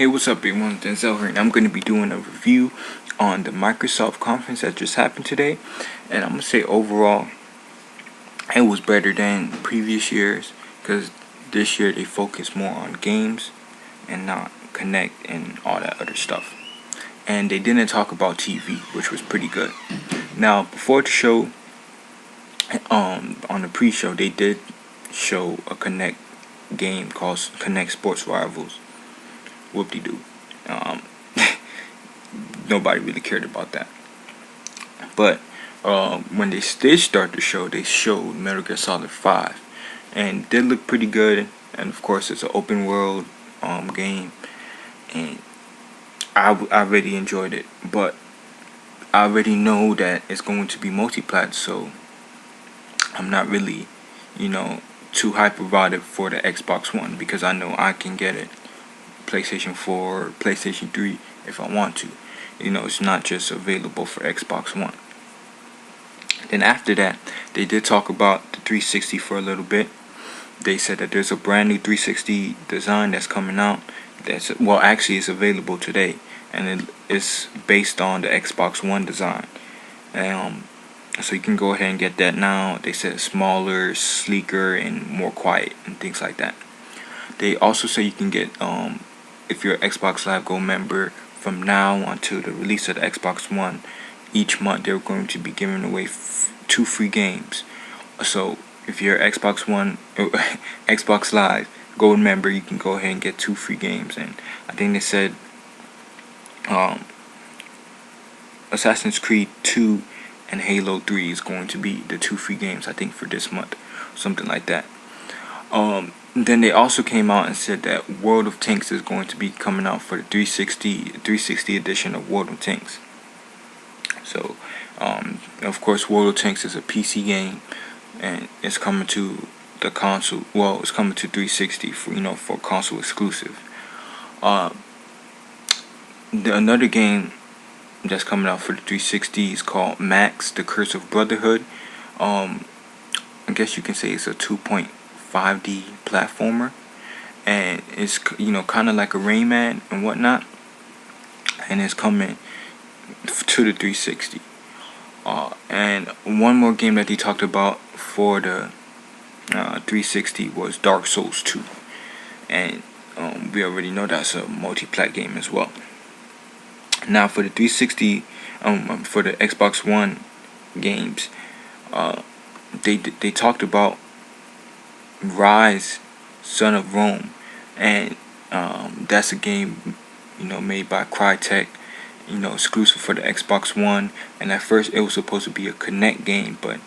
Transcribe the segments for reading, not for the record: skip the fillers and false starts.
Hey, what's up everyone, Denzel here, and I'm going to be doing a review on the Microsoft conference that just happened today. And I'm going to say overall, it was better than previous years, because this year they focused more on games and not Connect and all that other stuff. And they didn't talk about TV, which was pretty good. Now, before the show, on the pre-show, they did show a Connect game called Connect Sports Rivals. Whoop-de-doo. Nobody really cared about that. But when they did start the show, they showed Metal Gear Solid 5, and it did look pretty good. And of course, it's an open world game, and I really enjoyed it. But I already know that it's going to be multi-plat, so I'm not really, too hype about it for the Xbox One, because I know I can get it PlayStation 4, PlayStation 3 if I want to. It's not just available for Xbox One. Then after that, they did talk about the 360 for a little bit. They said that there's a brand new 360 design that's coming out. Actually it's available today, and it's based on the Xbox One design. So you can go ahead and get that now. They said smaller, sleeker, and more quiet, and things like that. They also say you can get if you're an Xbox Live Gold member, from now until the release of the Xbox One, each month they're going to be giving away 2 free games. So if you're an Xbox One, Xbox Live Gold member, you can go ahead and get 2 free games. And I think they said Assassin's Creed 2 and Halo 3 is going to be the 2 free games, I think, for this month, something like that. Then they also came out and said that World of Tanks is going to be coming out for the 360 edition of World of Tanks. So, of course, World of Tanks is a PC game, and it's coming to the console. Well, it's coming to 360 for console exclusive. Another game that's coming out for the 360 is called Max: The Curse of Brotherhood. I guess you can say it's a 2.5D platformer, and it's kind of like a Rayman and whatnot, and it's coming to the 360. And one more game that they talked about for the 360 was Dark Souls 2, and we already know that's a multi-plat game as well. Now for the 360, for the Xbox One games, they talked about RYSE, Son of Rome, and that's a game made by Crytek, exclusive for the Xbox One. And at first it was supposed to be a Kinect game, but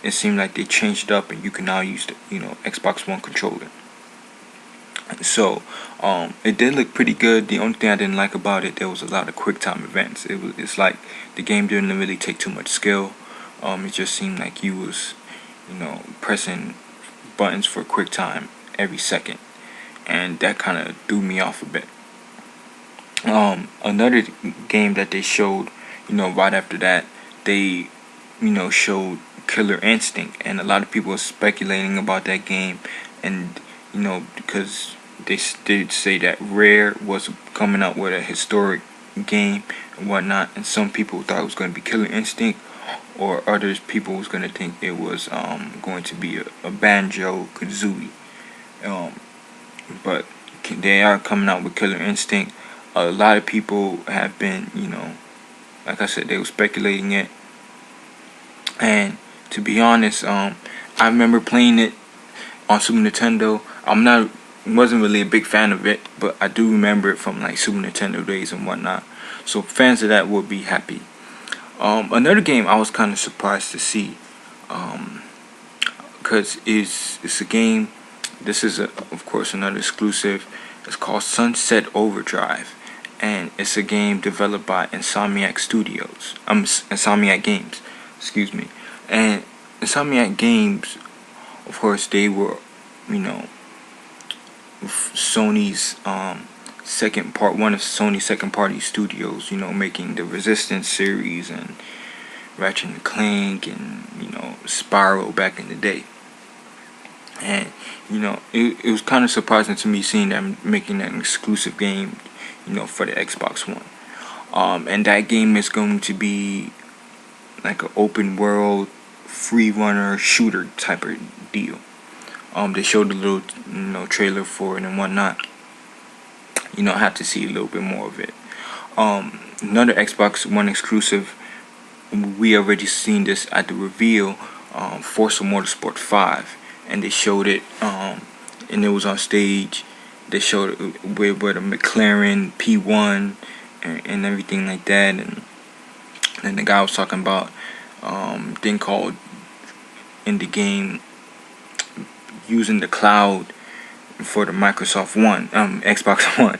it seemed like they changed it up, and you can now use the Xbox One controller. So it did look pretty good. The only thing I didn't like about it, there was a lot of quick time events. It's like the game didn't really take too much skill. It just seemed like you was pressing buttons for quick time every second, and that kind of threw me off a bit. Another game that they showed, right after that, they showed Killer Instinct, and a lot of people were speculating about that game, and because they did say that Rare was coming out with a historic game and whatnot, and some people thought it was going to be Killer Instinct, or other people was going to think it was going to be a Banjo-Kazooie. But they are coming out with Killer Instinct. A lot of people have been, like I said, they were speculating it. And to be honest, I remember playing it on Super Nintendo. Wasn't really a big fan of it, but I do remember it from like Super Nintendo days and whatnot. So fans of that will be happy. Another game I was kind of surprised to see, because it's a game. This is of course another exclusive. It's called Sunset Overdrive, and it's a game developed by Insomniac Games, excuse me. And Insomniac Games, of course, they were, Sony's one of Sony's second party studios, making the Resistance series and Ratchet and Clank and Spyro back in the day. And it was kind of surprising to me seeing them making an exclusive game, for the Xbox One. And that game is going to be like an open world free runner shooter type of deal. They showed a little trailer for it and whatnot. I have to see a little bit more of it. Another Xbox One exclusive, we already seen this at the reveal, Forza Motorsport 5, and they showed it, and it was on stage. They showed it with a McLaren P1 and everything like that, and then the guy was talking about thing called in the game using the cloud for the Xbox One.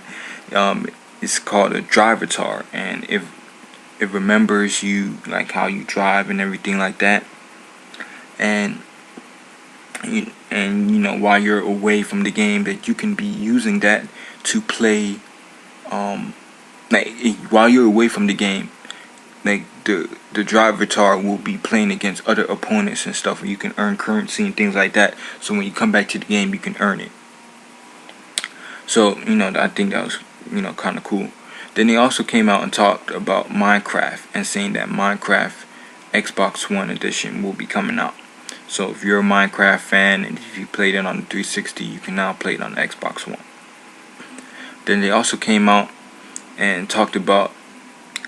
It's called a Drivatar, and it remembers you, like how you drive and everything like that, and while you're away from the game, that you can be using that to play, while you're away from the game, like the Drivatar will be playing against other opponents and stuff, and you can earn currency and things like that. So when you come back to the game, you can earn it. So I think that was kind of cool. Then they also came out and talked about Minecraft and saying that Minecraft Xbox One edition will be coming out. So if you're a Minecraft fan and if you played it on the 360, you can now play it on the Xbox One. Then they also came out and talked about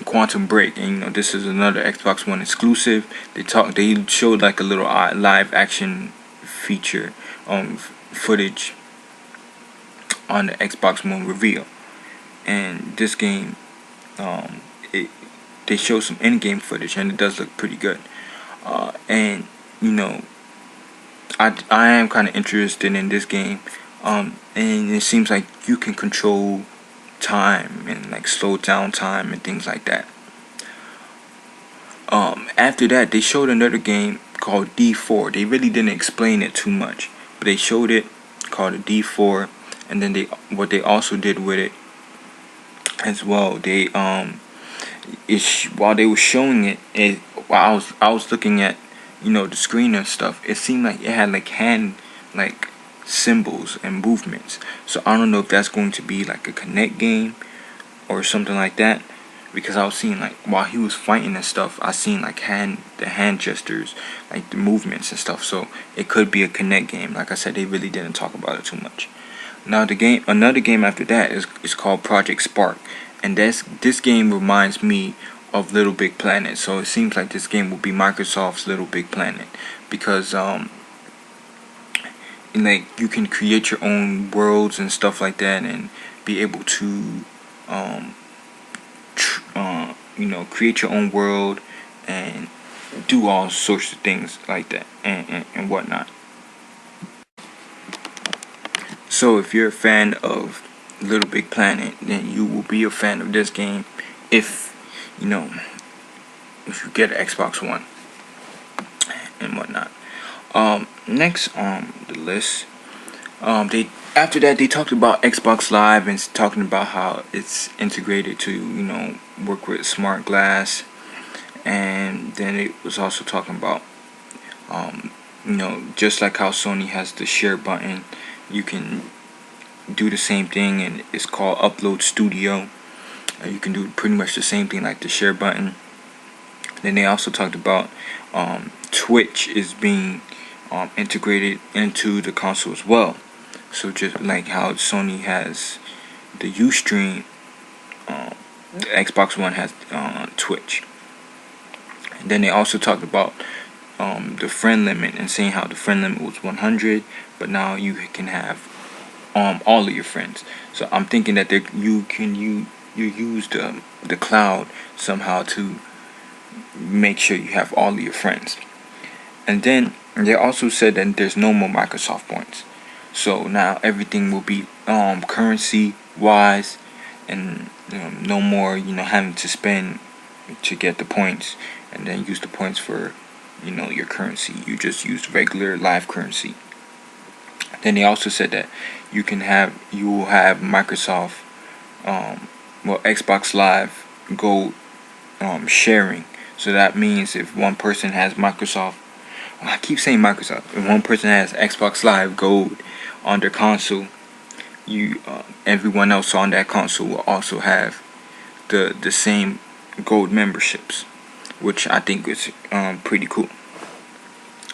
Quantum Break, and this is another Xbox One exclusive. They showed like a little live action feature footage on the Xbox One reveal. And this game, they show some in-game footage, and it does look pretty good. And I am kind of interested in this game. And it seems like you can control time and like slow down time and things like that. After that, they showed another game called D4. They really didn't explain it too much, but they showed it called a D4. And then what they also did with it as well, they while they were showing it, while I was looking at the screen and stuff, it seemed like it had like hand like symbols and movements. So I don't know if that's going to be like a Connect game or something like that, because I was seeing like while he was fighting and stuff, I seen like the hand gestures, like the movements and stuff. So it could be a Connect game. Like I said, they really didn't talk about it too much. Now another game after that is called Project Spark, and this game reminds me of Little Big Planet. So it seems like this game will be Microsoft's Little Big Planet, because like you can create your own worlds and stuff like that, and be able to create your own world and do all sorts of things like that and whatnot. So if you're a fan of Little Big Planet, then you will be a fan of this game if you get an Xbox One and whatnot. Next on the list, after that they talked about Xbox Live and talking about how it's integrated to work with smart glass, and then it was also talking about just like how Sony has the share button, you can do the same thing, and it's called Upload Studio. You can do pretty much the same thing like the share button. Then they also talked about Twitch is being integrated into the console as well. So just like how Sony has the Ustream, the Xbox One has Twitch. And then they also talked about the friend limit and saying how the friend limit was 100, but now you can have all of your friends. So I'm thinking that you use the cloud somehow to make sure you have all of your friends. And then they also said that there's no more Microsoft points. So now everything will be currency wise, and no more having to spend to get the points and then use the points for your currency. You just use regular live currency. Then they also said that you will have Microsoft Xbox Live Gold sharing. So that means if one person has Microsoft, I keep saying Microsoft, if one person has Xbox Live Gold on their console, everyone else on that console will also have the same gold memberships, which I think is pretty cool.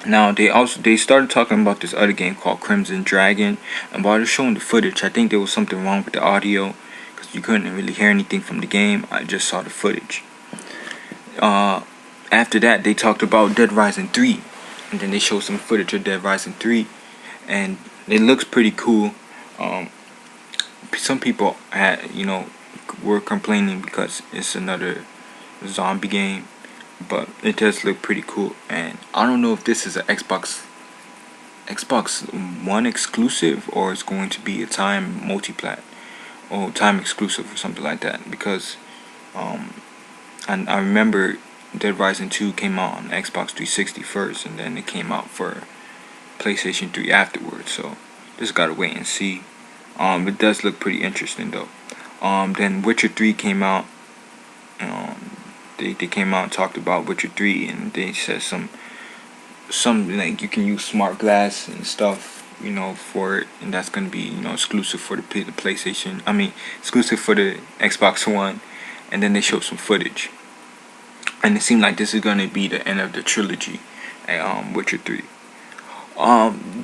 Now they started talking about this other game called Crimson Dragon, and while they're showing the footage, I think there was something wrong with the audio because you couldn't really hear anything from the game. I just saw the footage. After that, they talked about Dead Rising 3, and then they showed some footage of Dead Rising 3, and it looks pretty cool. Some people were complaining because it's another zombie game, but it does look pretty cool. And I don't know if this is an Xbox One exclusive or it's going to be a time multiplat or time exclusive or something like that, because and I remember Dead Rising 2 came out on Xbox 360 first, and then it came out for PlayStation 3 afterwards. So just gotta wait and see. It does look pretty interesting though. Then Witcher 3 came out. They came out and talked about Witcher 3, and they said some like you can use smart glass and stuff, for it, and that's gonna be exclusive for the PlayStation. I mean, exclusive for the Xbox One. And then they showed some footage, and it seemed like this is gonna be the end of the trilogy at Witcher 3.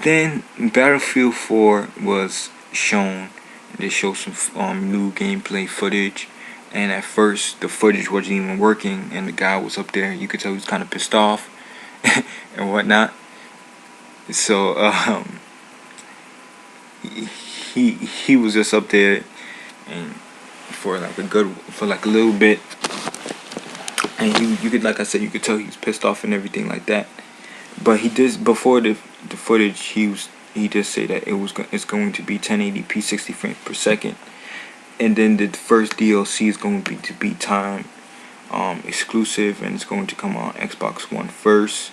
Then Battlefield 4 was shown. They showed some new gameplay footage, and at first the footage wasn't even working, and the guy was up there. You could tell he was kind of pissed off and whatnot. So he was just up there and for like a little bit, and you could, like I said, you could tell he was pissed off and everything like that. But he did, before the footage, he did say that it's going to be 1080p 60 frames per second, and then the first DLC is going to be time exclusive, and it's going to come on Xbox One first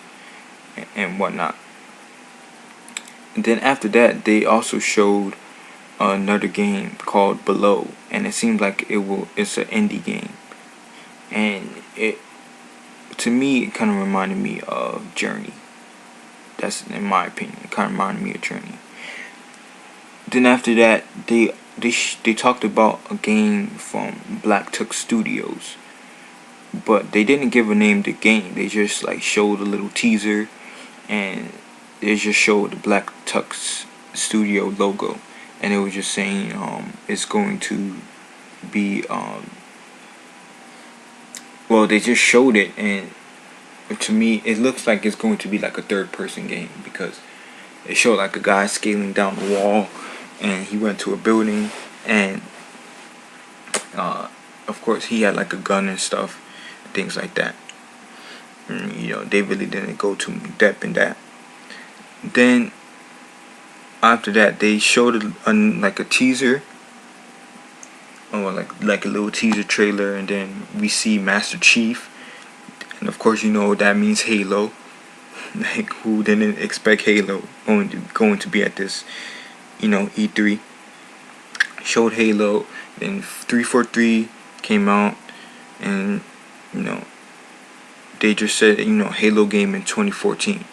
and whatnot. And then after that, they also showed another game called Below, and it seems like it's an indie game, and to me it kind of reminded me of Journey. That's in my opinion. It kind of reminded me of Journey. Then after that, they talked about a game from Black Tuck Studios, but they didn't give a name to the game. They just like showed a little teaser, and they just showed the Black Tuck Studio logo, and it was just saying it's going to be well, they just showed it, and to me it looks like it's going to be like a third person game, because it showed like a guy scaling down the wall, and he went to a building, and of course he had like a gun and stuff, things like that. And, they really didn't go too depth in that. Then after that, they showed like a teaser, or like a little teaser trailer, and then we see Master Chief, and of course that means Halo. Like, who didn't expect Halo going to be at this E3? Showed Halo, then 343 came out, and they just said Halo game in 2014.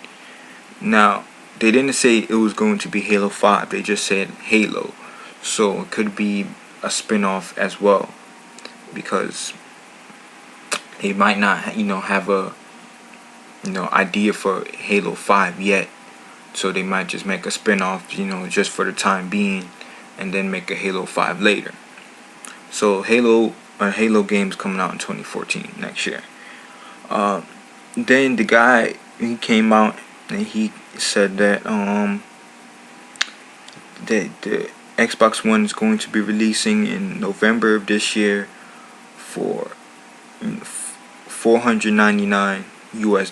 Now they didn't say it was going to be Halo 5. They just said Halo, so it could be a spin-off as well, because they might not have a idea for Halo 5 yet, so they might just make a spin-off just for the time being, and then make a Halo 5 later. So Halo game's coming out in 2014, next year. Then the guy, he came out and he said that that the Xbox One is going to be releasing in November of this year for $499 US.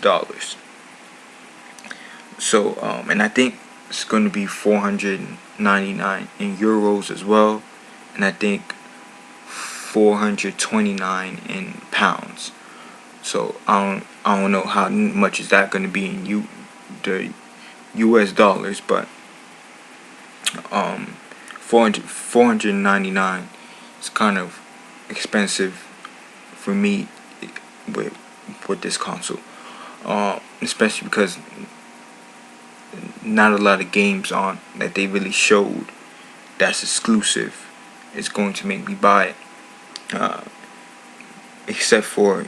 So and I think it's going to be 499 in euros as well, and I think 429 in pounds. So I don't know how much is that going to be in the US dollars, but 499 is kind of expensive for me with this console, especially because not a lot of games on that they really showed that's exclusive is going to make me buy it. Except for,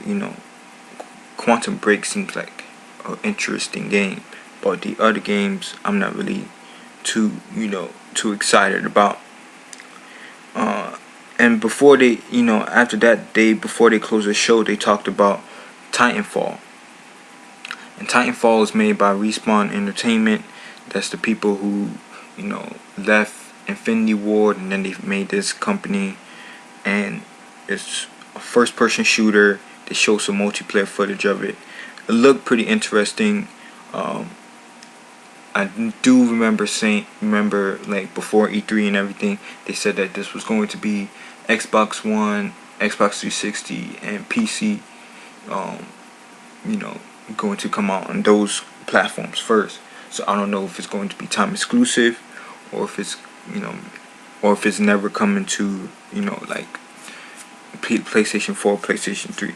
Quantum Break seems like an interesting game, but the other games I'm not really too excited about. And before they, after that day, before they closed the show, they talked about TitanFall. And TitanFall is made by Respawn Entertainment. That's the people who, left Infinity Ward, and then they made this company. And it's a first-person shooter. They show some multiplayer footage of it. It looked pretty interesting. I do remember like before E3 and everything, they said that this was going to be Xbox One, Xbox 360, and PC. Going to come out on those platforms first. So I don't know if it's going to be time exclusive, or if it's or if it's never coming to like PlayStation 4, PlayStation 3.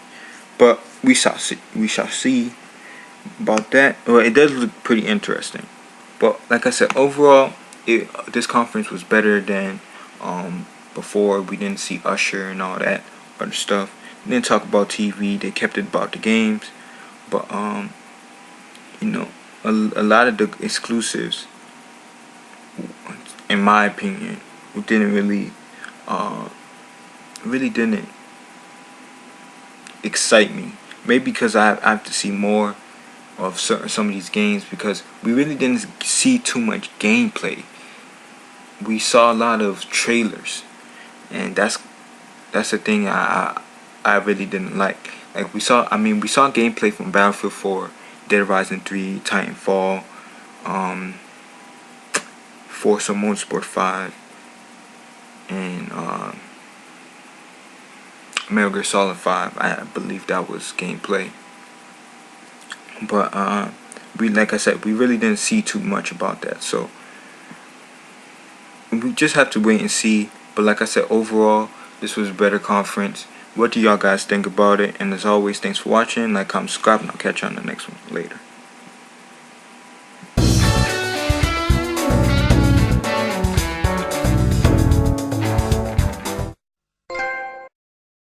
But we shall see. We shall see about that. Well, it does look pretty interesting. But like I said, overall, this conference was better than before. We didn't see Usher and all that other stuff. They didn't talk about TV. They kept it about the games. But a lot of the exclusives, in my opinion, didn't really didn't excite me. Maybe because I have to see more of some of these games, because we really didn't see too much gameplay. We saw a lot of trailers, and that's the thing I really didn't like. Like we saw gameplay from Battlefield 4, Dead Rising 3, Titanfall, Forza Motorsport 5, and Metal Gear Solid 5. I believe that was gameplay. But like I said, we really didn't see too much about that. So we just have to wait and see. But like I said, overall, this was a better conference. What do y'all guys think about it? And as always, thanks for watching. Like, comment, subscribe, and I'll catch you on the next one later.